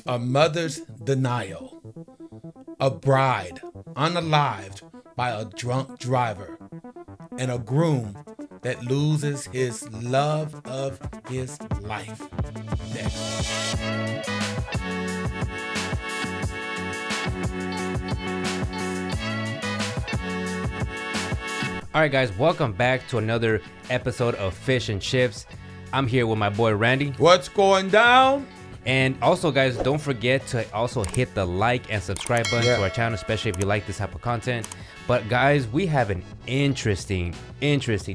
A mother's denial. A bride unalived by a drunk driver. And a groom that loses his love of his life. Next. All right, guys, welcome back to another episode of Fish and Chips. I'm here with my boy Randy. What's going down? And also, guys, don't forget to also hit the like and subscribe button to our channel, especially if you like this type of content. But guys, we have an interesting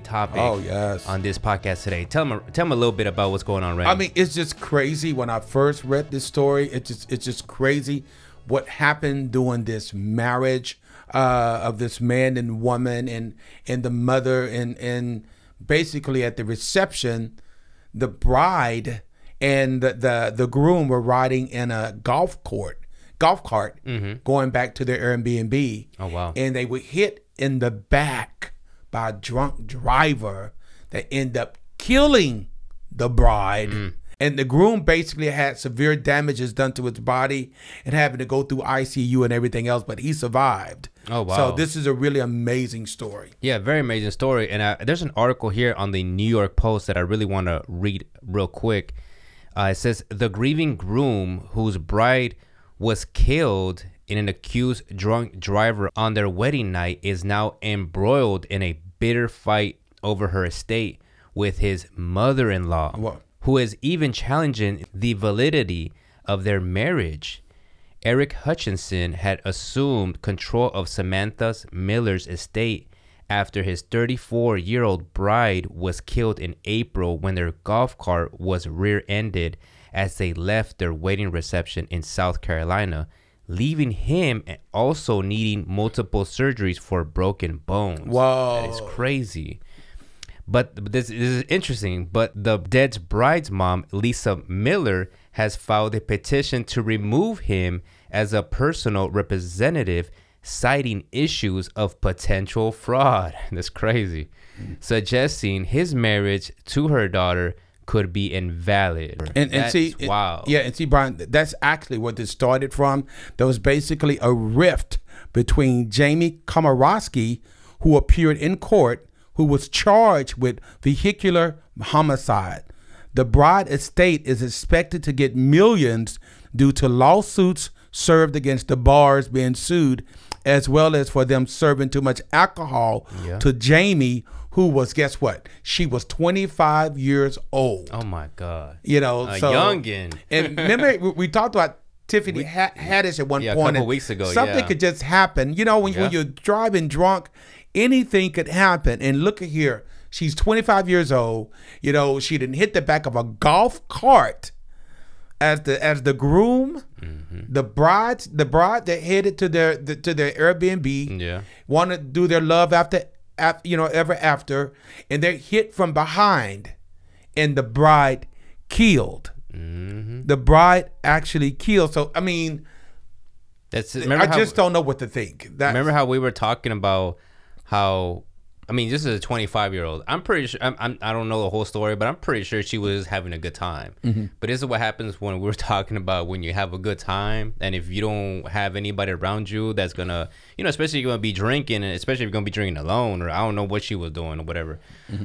topic on this podcast today. Tell them a little bit about what's going on, Randy. I mean, it's just crazy. When I first read this story, it's just crazy what happened during this marriage of this man and woman and the mother and basically at the reception, the bride and the groom were riding in a golf cart going back to their Airbnb. Oh, wow. And they were hit in the back by a drunk driver that ended up killing the bride. And the groom basically had severe damages done to his body and having to go through ICU and everything else, but he survived. Oh, wow. So this is a really amazing story. Yeah, very amazing story. And there's an article here on the New York Post that I really want to read real quick. It says, the grieving groom whose bride was killed in an accused drunk driver on their wedding night is now embroiled in a bitter fight over her estate with his mother-in-law. What? Who is even challenging the validity of their marriage. Eric Hutchinson had assumed control of Samantha Miller's estate after his 34-year-old bride was killed in April when their golf cart was rear-ended as they left their wedding reception in South Carolina, leaving him also needing multiple surgeries for broken bones. Whoa. That is crazy. But this is interesting. But the dead's bride's mom, Lisa Miller, has filed a petition to remove him as a personal representative, citing issues of potential fraud. That's crazy. Suggesting his marriage to her daughter could be invalid. And see, wow. Yeah, and see, Brian, that's actually what this started from. There was basically a rift between Jamie Komorowski, who appeared in court, who was charged with vehicular homicide. The bride estate is expected to get millions due to lawsuits served against the bars being sued, as well as for them serving too much alcohol to Jamie, who was, guess what? She was 25 years old. Oh, my God. You know, a so youngin'. And remember, we talked about Tiffany Haddish at one point. A couple weeks ago, something could just happen. You know, when you're driving drunk, anything could happen. And look at here. She's 25 years old. You know, she didn't hit the back of a golf cart as the groom. The bride that headed to their Airbnb want to do their love ever after, and they're hit from behind, and the bride killed. The bride actually killed. So I mean, I just don't know what to think. Remember how we were talking about how, I mean, this is a 25-year-old. I'm pretty sure, I don't know the whole story, but I'm pretty sure she was having a good time. But this is what happens when we're talking about when you have a good time, and if you don't have anybody around you that's going to, you know, especially if you're going to be drinking, and especially if you're going to be drinking alone, or I don't know what she was doing or whatever.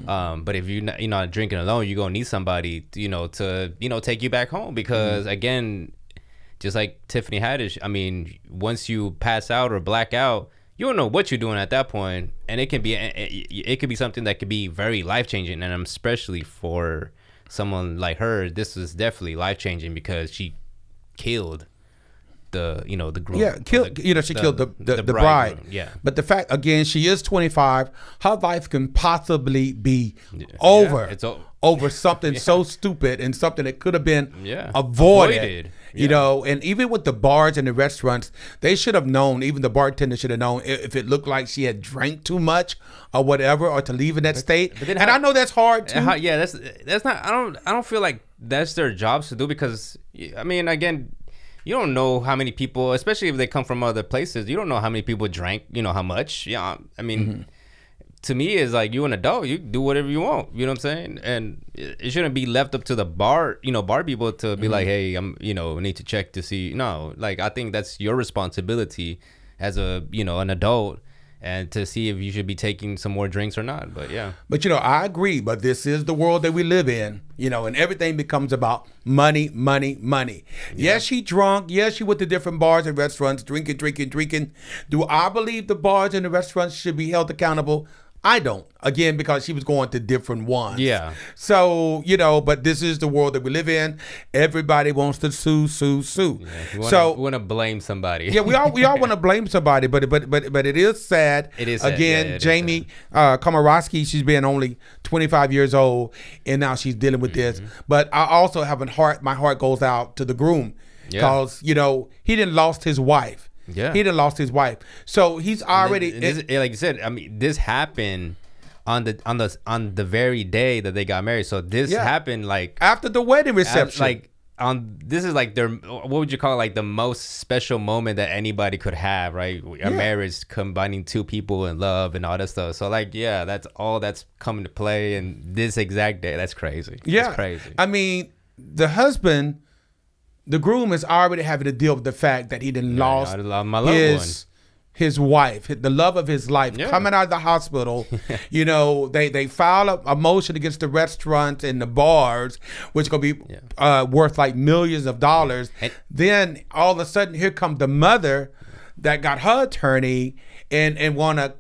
But if you're not drinking alone, you're going to need somebody, to take you back home because, again, just like Tiffany Haddish, I mean, once you pass out or black out, you don't know what you're doing at that point, and it could be something that could be very life-changing, and especially for someone like her, this is definitely life-changing because she killed the groom. Yeah, she killed the bride. Yeah. But the fact, again, she is 25. Her life can possibly be over. It's over something so stupid and something that could have been avoided. You know, and even with the bars and the restaurants, they should have known, even the bartender should have known if it looked like she had drank too much or whatever, or to leave in that state. And I know that's hard too. That's not, I don't feel like that's their jobs to do because, I mean, again, you don't know how many people, especially if they come from other places, you don't know how many people drank, how much. Yeah, I mean, to me is like, you an adult, you do whatever you want. You know what I'm saying? And it shouldn't be left up to the bar, bar people to be like, hey, I'm, need to check to see. No, like, I think that's your responsibility as a, an adult, and to see if you should be taking some more drinks or not. But yeah. But I agree. But this is the world that we live in, and everything becomes about money, money, money. Yeah. Yes, she drunk. Yes, she went to different bars and restaurants, drinking. Do I believe the bars and the restaurants should be held accountable? I don't. Again, because she was going to different ones. Yeah. So, but this is the world that we live in. Everybody wants to sue. Yeah, we want to blame somebody. Yeah, we all want to blame somebody, but it is sad. It is sad. Again, yeah, Jamie Komorowski, she's been only 25 years old, and now she's dealing with this. But I also have my heart goes out to the groom, because he didn't lost his wife. Yeah, he done lost his wife, so he's already. Like you said, I mean, this happened on the very day that they got married. So this happened like after the wedding reception. This is like their, what would you call it, like the most special moment that anybody could have, right? A marriage combining two people in love and all that stuff. So like, that's all that's coming to play, and this exact day, that's crazy. Yeah, that's crazy. I mean, the husband. The groom is already having to deal with the fact that he done lost his wife, the love of his life, coming out of the hospital. They file a motion against the restaurants and the bars, which is going to be worth like millions of dollars. Then all of a sudden, here comes the mother that got her attorney and want to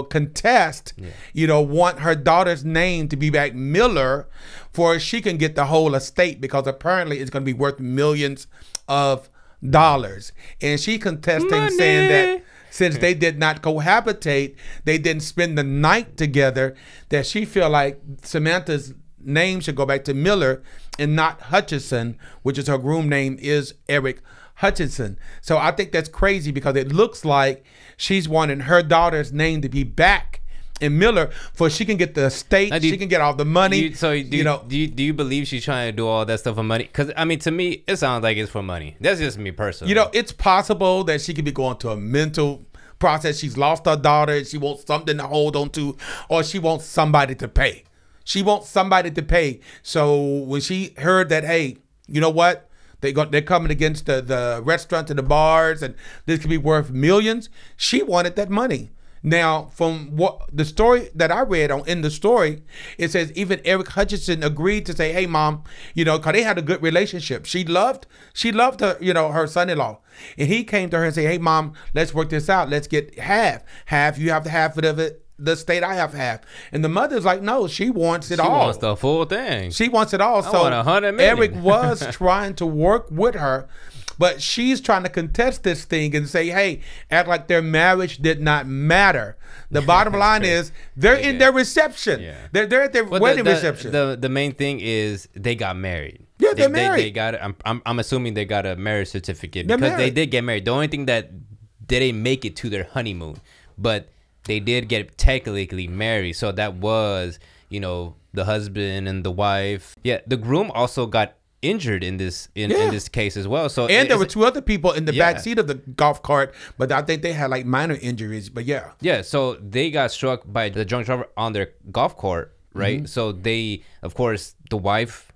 contest, want her daughter's name to be back Miller, for she can get the whole estate, because apparently it's going to be worth millions of dollars. And she contesting, saying that since they did not cohabitate, they didn't spend the night together, that she feel like Samantha's name should go back to Miller and not Hutchinson, which is her groom name is Eric Hutchinson. So I think that's crazy, because it looks like she's wanting her daughter's name to be back in Miller, for she can get the estate, she can get all the money. Do you believe she's trying to do all that stuff for money? Because I mean, to me, it sounds like it's for money. That's just me personally. It's possible that she could be going to a mental process. She's lost her daughter, and she wants something to hold on to, or she wants somebody to pay. So when she heard that, hey, you know what? They're coming against the restaurants and the bars, and this could be worth millions. She wanted that money. Now, from what the story that I read in the story, it says even Eric Hutchinson agreed to say, "Hey, mom, because they had a good relationship. She loved her, her son-in-law, and he came to her and said, "Hey, mom, let's work this out. Let's get half. You have the half of it. The state, I have half." And the mother's like, no, she wants it all. She wants the full thing. She wants it all. I want 100 million. Eric was trying to work with her, but she's trying to contest this thing and say, hey, act like their marriage did not matter. The bottom line is they're in their reception. Yeah. They're at their wedding reception. The main thing is they got married. Yeah, they're married. They got. I'm assuming they got a marriage certificate, because they did get married. The only thing that they didn't make it to their honeymoon, but they did get technically married. So that was, the husband and the wife. Yeah, the groom also got injured in this case as well. So there were two other people in the back seat of the golf cart, but I think they had like minor injuries. But yeah. So they got struck by the drunk driver on their golf cart, right? So they, of course, the wife,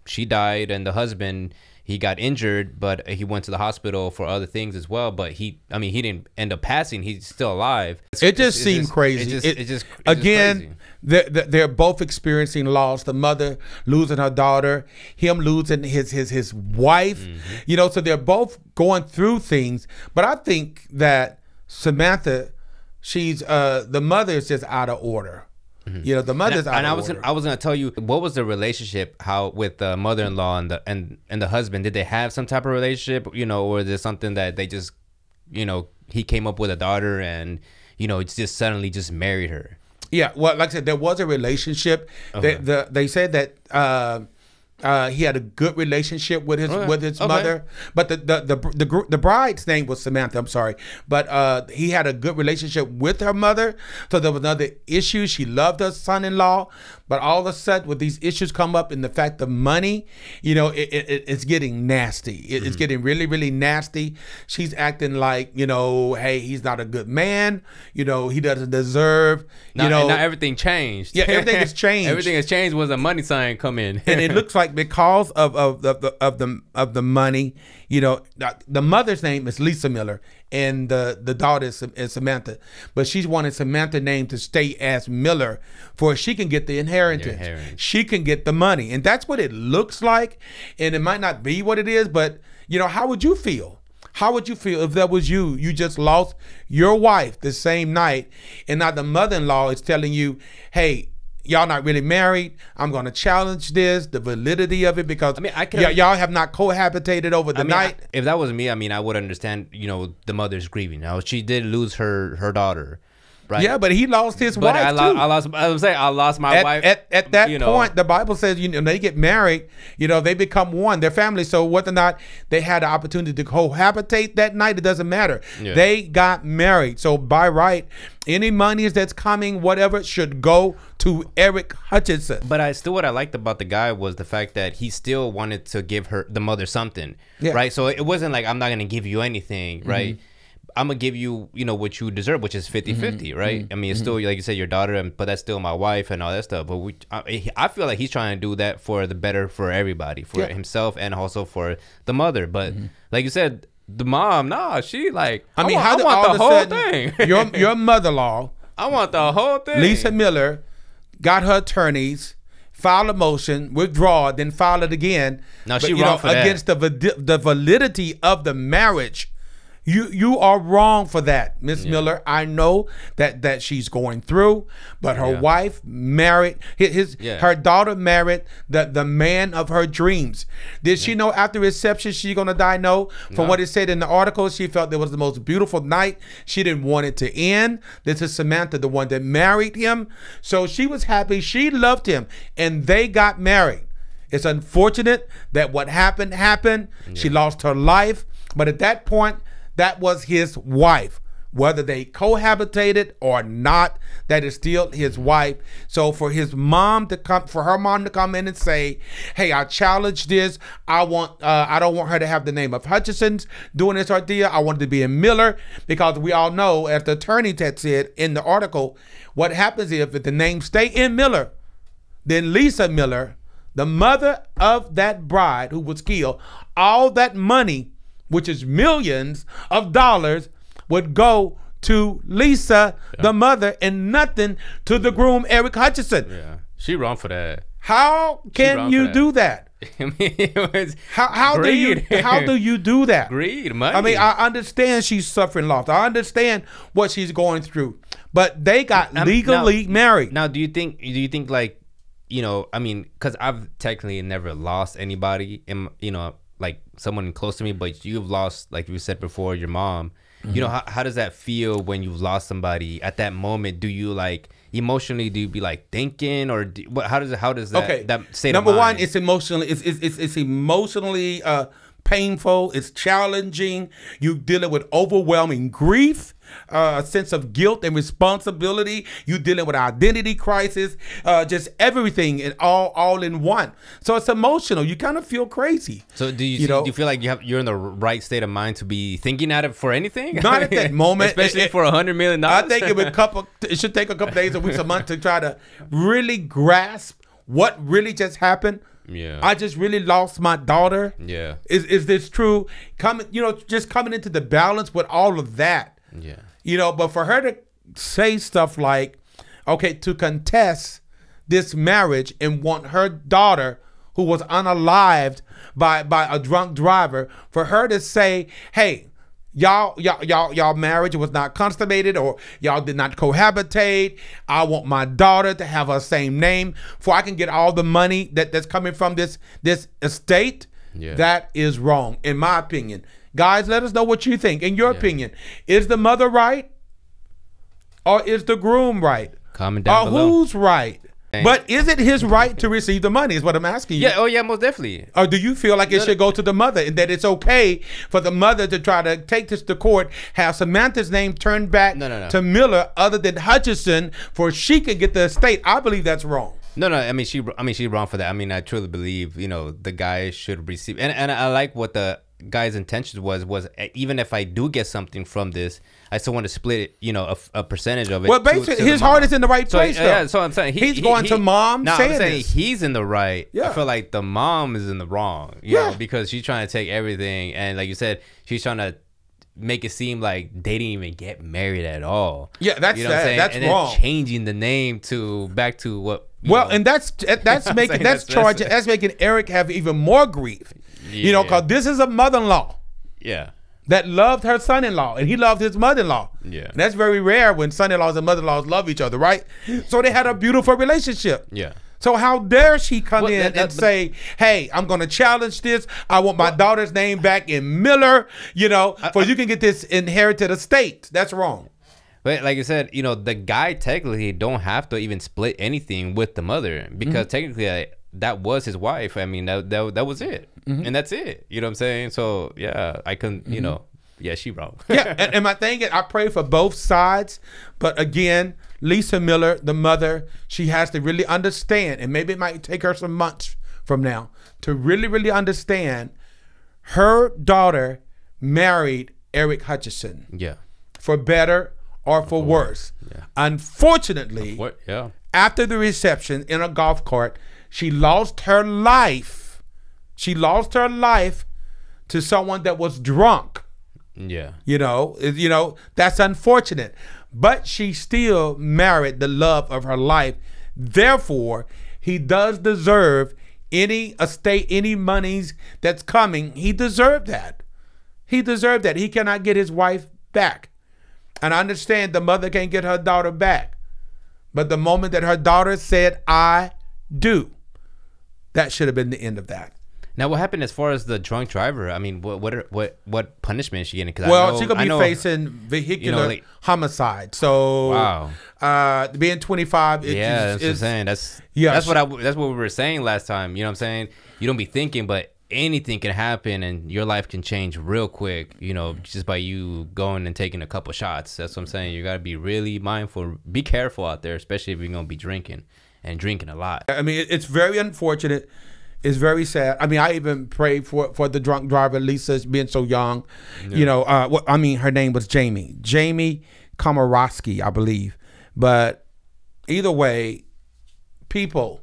she died, and the husband, he got injured, but he went to the hospital for other things as well. But he didn't end up passing. He's still alive. It just seemed crazy. Again, they're both experiencing loss. The mother losing her daughter, him losing his wife. So they're both going through things. But I think that Samantha, she's the mother is just out of order. The mother's out of order. I was gonna tell you, what was the relationship with the mother-in-law and the husband? Did they have some type of relationship, or is it something that they just, he came up with a daughter and it's just suddenly just married her? Yeah, well, like I said, there was a relationship. Okay. They said that He had a good relationship with his mother, but the bride's name was Samantha. I'm sorry, but he had a good relationship with her mother. So there was another issue. She loved her son-in-law, but all of a sudden, with these issues come up, in the fact of money, you know, it's getting nasty. It's getting really, really nasty. She's acting like, you know, hey, he's not a good man. You know, he doesn't deserve. Now, now everything changed. Yeah, everything has changed. Everything has changed was a money sign come in, and it looks like because of the money, you know, the mother's name is Lisa Miller and the daughter is Samantha, but she's wanted Samantha's name to stay as Miller for she can get the inheritance. She can get the money, and that's what it looks like. And it might not be what it is, but you know, how would you feel? How would you feel if that was you? You just lost your wife the same night, and now the mother-in-law is telling you, hey, y'all not really married. I'm going to challenge this, the validity of it, because y'all have not cohabitated over the night. If that was me, I mean, I would understand, you know, the mother's grieving. Now, she did lose her daughter, right? Yeah, but he lost his wife, too. I lost my wife. At that point, the Bible says, you know, they get married, you know, they become one, their family. So whether or not they had the opportunity to cohabitate that night, it doesn't matter. Yeah. They got married. So by right, any monies that's coming, whatever, should go to Eric Hutchinson. But what I liked about the guy was the fact that he still wanted to give the mother something, right? So it wasn't like, I'm not going to give you anything, right? I'm going to give you, you know, what you deserve, which is 50-50, right? I mean, it's still, like you said, your daughter, but that's still my wife and all that stuff. But I feel like he's trying to do that for the better for everybody, for himself and also for the mother. But like you said, the mom, nah, she like, I want the whole thing. your mother-in-law, I want the whole thing. Lisa Miller got her attorneys, filed a motion, withdraw, then file it again. Now she wrong for that. Against the validity of the marriage. You are wrong for that, Miss Miller. I know that she's going through, but her wife married her daughter married the man of her dreams. Did she know after reception she's gonna die? No. From what it said in the article, she felt it was the most beautiful night. She didn't want it to end. This is Samantha, the one that married him. So she was happy. She loved him, and they got married. It's unfortunate that what happened. She lost her life, but at that point, that was his wife. Whether they cohabitated or not, that is still his wife. So for her mom to come in and say, hey, I challenge this. I don't want her to have the name of Hutchinson's doing this idea. I want it to be in Miller, because we all know, as the attorney had said in the article, what happens if the name stay in Miller, then Lisa Miller, the mother of that bride who was killed, all that money, which is millions of dollars, would go to Lisa, the mother, and nothing to the groom, Eric Hutchinson. Yeah, she wrong for that. How can you do that? I mean, how do you do that? Greed, money. I mean, I understand she's suffering loss. I understand what she's going through, but they got legally married. Now, do you think like, you know, I mean, because I've technically never lost anybody, you know, like someone close to me, but you've lost, like you said before, your mom. You know, how does that feel when you've lost somebody? At that moment, do you like emotionally, do you be like thinking, or how does that that state number of mind? one, it's emotionally it's emotionally painful. It's challenging. You dealing with overwhelming grief, a sense of guilt and responsibility. You dealing with identity crisis, just everything and all in one. So it's emotional. You kind of feel crazy. So do you feel like you're in the right state of mind to be thinking at it for anything? Not at that moment, especially for $100 million. I think it should take a couple days, or weeks, a month to try to really grasp what really just happened. Yeah, I just really lost my daughter. Yeah, is this true? Just coming into the balance with all of that. Yeah, you know, but for her to say stuff like, okay, to contest this marriage and want her daughter, who was unalived by a drunk driver, for her to say, hey, y'all marriage was not consummated, or y'all did not cohabitate. I want my daughter to have her same name, for I can get all the money that's coming from this estate. Yeah. That is wrong, in my opinion. Guys, let us know what you think. In your opinion, is the mother right, or is the groom right? Comment down below. Who's right? But is it his right to receive the money is what I'm asking you. Yeah, oh yeah, most definitely. Or do you feel like it should go to the mother and that it's okay for the mother to try to take this to court, have Samantha's name turned back to Miller other than Hutchinson for she can get the estate? I believe that's wrong. No, I mean she's wrong for that. I mean, I truly believe, you know, the guy should receive, and I like what the guy's intentions was even if I do get something from this, I still want to split it, you know, a percentage of it. Well, basically, his heart is in the right place. Yeah, so I'm saying he's going to mom. No, saying I'm saying this. he's in the right. Yeah. I feel like the mom is in the wrong. You know, because she's trying to take everything, and like you said, she's trying to make it seem like they didn't even get married at all. Yeah, that's you know what I'm saying? That's and wrong. Then changing the name to back to what. Well, and that's making that's making Eric have even more grief. Yeah. You know, because this is a mother-in-law. Yeah. That loved her son-in-law, and he loved his mother-in-law. Yeah. And that's very rare when son-in-laws and mother-in-laws love each other, right? So they had a beautiful relationship. Yeah. So how dare she come in and say, hey, I'm going to challenge this. I want my daughter's name back in Miller, you know, you can get this inherited estate. That's wrong. But like you said, you know, the guy technically don't have to even split anything with the mother because technically that was his wife. I mean, that was it. And that's it. You know what I'm saying? So, yeah, I can, you know, yeah, she wrong. Yeah, and my thing is I pray for both sides. But again, Lisa Miller, the mother, she has to really understand, and maybe it might take her some months from now to really, really understand her daughter married Eric Hutchinson. Yeah. For better or for worse. Yeah. Unfortunately, after the reception in a golf cart, she lost her life. She lost her life to someone that was drunk. Yeah. You know, that's unfortunate. But she still married the love of her life. Therefore, he does deserve any estate, any monies that's coming. He deserved that. He deserved that. He cannot get his wife back. And I understand the mother can't get her daughter back. But the moment that her daughter said, I do, that should have been the end of that. Now, what happened as far as the drunk driver? I mean, what punishment is she getting? Well, she's gonna be facing vehicular homicide. So, wow, being 25. That's what I'm saying. That's what we were saying last time. You know what I'm saying? You don't be thinking, but anything can happen, and your life can change real quick. You know, just by you going and taking a couple shots. That's what I'm saying. You gotta be really mindful. Be careful out there, especially if you're gonna be drinking and drinking a lot. I mean, it's very unfortunate. It's very sad. I mean, I even pray for the drunk driver, Lisa, being so young. Yeah. You know, I mean, her name was Jamie Komorowski, I believe. But either way, people,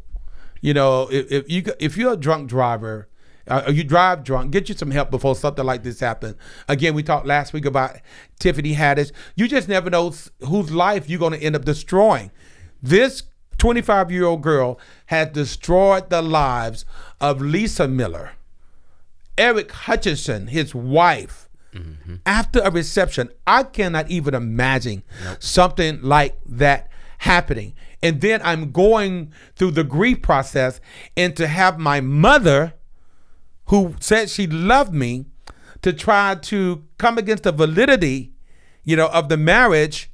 you know, if you're a drunk driver, or you drive drunk, get you some help before something like this happens. Again, we talked last week about Tiffany Haddish. You just never know whose life you're going to end up destroying. This 25-year-old girl has destroyed the lives of Lisa Miller, Eric Hutchinson, his wife. After a reception, I cannot even imagine something like that happening. And then I'm going through the grief process, and to have my mother, who said she loved me, to try to come against the validity, you know, of the marriage,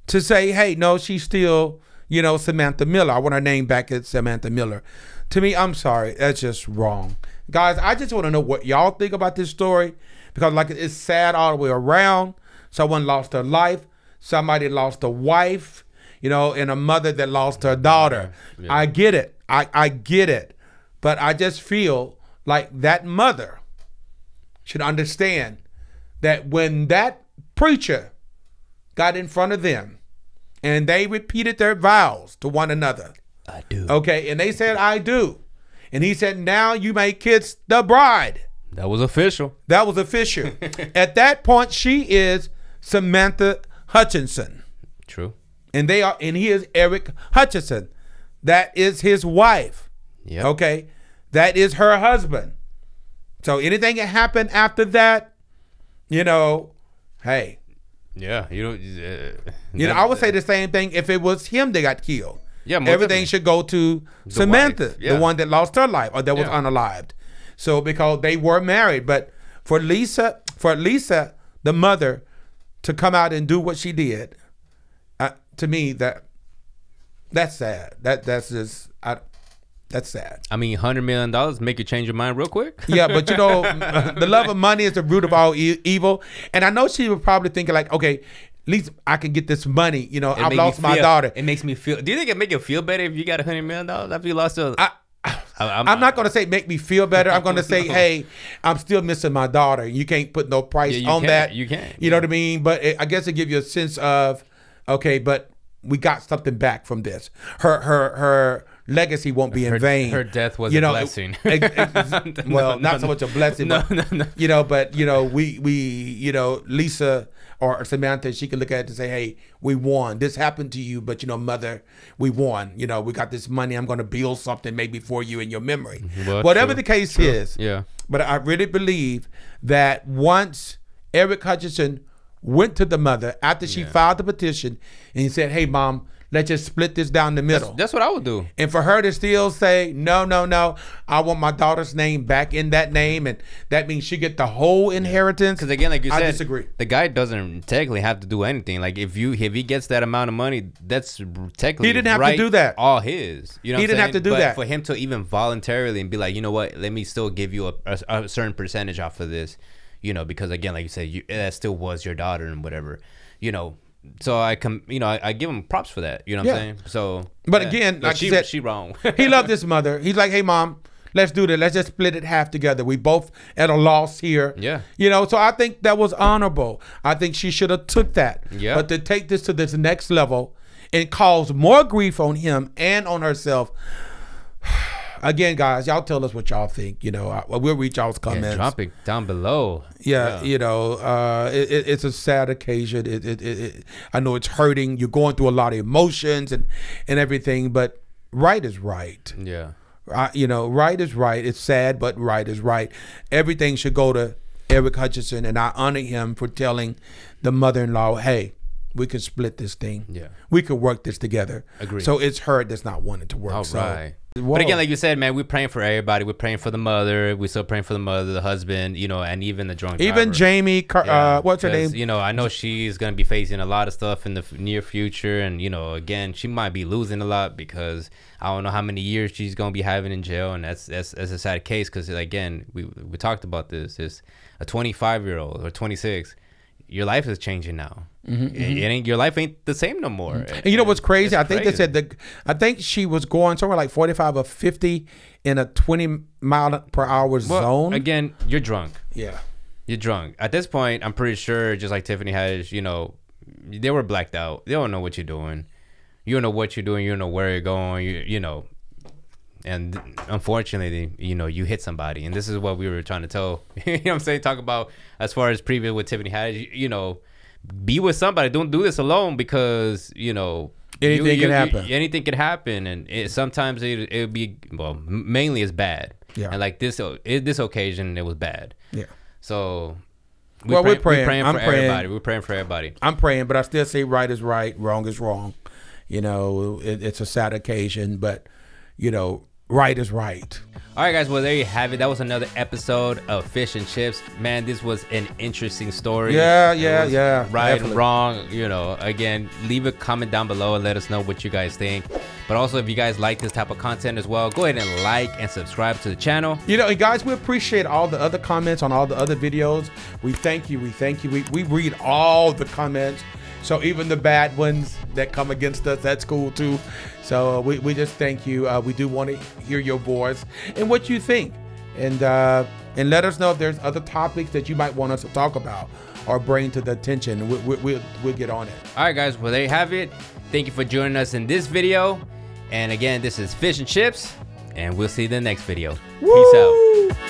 to say, hey, no, she's still, you know, Samantha Miller. I want her name back as Samantha Miller. To me, I'm sorry, that's just wrong. Guys, I just want to know what y'all think about this story, because like it's sad all the way around. Someone lost their life, somebody lost a wife, you know, and a mother that lost her daughter. Yeah. I get it. I get it. But I just feel like that mother should understand that when that preacher got in front of them and they repeated their vows to one another. I do. Okay, and they said, I do. And he said, now you may kiss the bride. That was official. That was official. At that point, she is Samantha Hutchinson. True. And he is Eric Hutchinson. That is his wife. Yeah. Okay. That is her husband. So anything that happened after that, you know, hey. Yeah, I would say the same thing if it was him that got killed. Yeah, everything should go to Samantha, the one that lost her life or that was unalived. So because they were married, but for Lisa, the mother, to come out and do what she did, to me That's sad. That's just that's sad. I mean, $100 million make you change your mind real quick. Yeah, but you know, the love of money is the root of all evil. And I know she was probably thinking like, okay, at least I can get this money. You know, I've lost my daughter. It makes me feel. Do you think it make you feel better if you got $100 million after you lost a? I'm not going to say make me feel better. I'm going to say, hey, I'm still missing my daughter. You can't put no price on that. You can't. You know what I mean? But I guess it gives you a sense of, okay, but we got something back from this. Her legacy won't be in vain. Her death was a blessing. Well, not so much a blessing, but you know, but you know, we you know, Lisa or Samantha, she can look at it and say, hey, we won. This happened to you, but you know, mother, we won. You know, we got this money. I'm going to build something maybe for you in your memory. Well, whatever the case is. Yeah. But I really believe that once Eric Hutchinson went to the mother after she filed the petition and he said, hey, Mom, let's just split this down the middle. That's what I would do. And for her to still say, no, I want my daughter's name back in that name, and that means she get the whole inheritance. Because again, like you said, I disagree. The guy doesn't technically have to do anything. Like if he gets that amount of money, that's technically he didn't have to do that. All his. You know, he didn't have to do that. For him to even voluntarily and be like, you know what, let me still give you a certain percentage off of this. You know, because again, like you said, that still was your daughter and whatever. You know. So I give him props for that. You know what I'm saying? So, but again, like she said, she wrong. He loved his mother. He's like, hey, Mom, let's do this. Let's just split it half together. We both at a loss here. Yeah. You know, so I think that was honorable. I think she should have took that. Yeah. But to take this to this next level and cause more grief on him and on herself. Again, guys, y'all tell us what y'all think. You know, we'll read y'all's comments. Drop it down below. Yeah, you know, it's a sad occasion. I know it's hurting. You're going through a lot of emotions and everything, but right is right. Yeah. You know, right is right. It's sad, but right is right. Everything should go to Eric Hutchinson, and I honor him for telling the mother-in-law, hey, we can split this thing. Yeah. We could work this together. Agreed. So it's her that's not wanting to work. All so. right. But again, like you said, man, we're praying for everybody. We're praying for the mother. We're still praying for the mother, the husband, you know, and even the drunk driver. Even Jamie, what's her name? You know, I know she's going to be facing a lot of stuff in the near future. And, you know, again, she might be losing a lot because I don't know how many years she's going to be having in jail. And that's a sad case because, again, we talked about this. It's a 25-year-old or 26. Your life is changing now. Your life ain't the same no more. And you know what's crazy? I think they said I think she was going somewhere like 45 or 50 in a 20-mile-per-hour zone. Again, you're drunk. Yeah, you're drunk. At this point, I'm pretty sure, just like Tiffany Haddish, you know, they were blacked out. They don't know what you're doing. You don't know what you're doing. You don't know where you're going. You know. And unfortunately, you know, you hit somebody. And this is what we were trying to tell. You know what I'm saying? Talk about as far as previous with Tiffany Haddish, you know, be with somebody. Don't do this alone because, you know, anything can happen. Anything can happen. And sometimes it'll be, well, mainly it's bad. Yeah. And like this occasion, it was bad. Yeah. So we're praying for everybody. We're praying for everybody. I'm praying, but I still say right is right, wrong is wrong. You know, it's a sad occasion, but, you know, right is right. All right, guys. Well, there you have it. That was another episode of Fish and Chips. Man, this was an interesting story. Yeah. Right and wrong. You know, again, leave a comment down below and let us know what you guys think. But also, if you guys like this type of content as well, go ahead and like and subscribe to the channel. You know, guys, we appreciate all the other comments on all the other videos. We thank you. We read all the comments. So even the bad ones that come against us, that's cool too. So we just thank you. We do want to hear your voice and what you think. And let us know if there's other topics that you might want us to talk about or bring to the attention. We'll get on it. All right, guys. Well, there you have it. Thank you for joining us in this video. And again, this is Fish and Chips. And we'll see you in the next video. Woo! Peace out.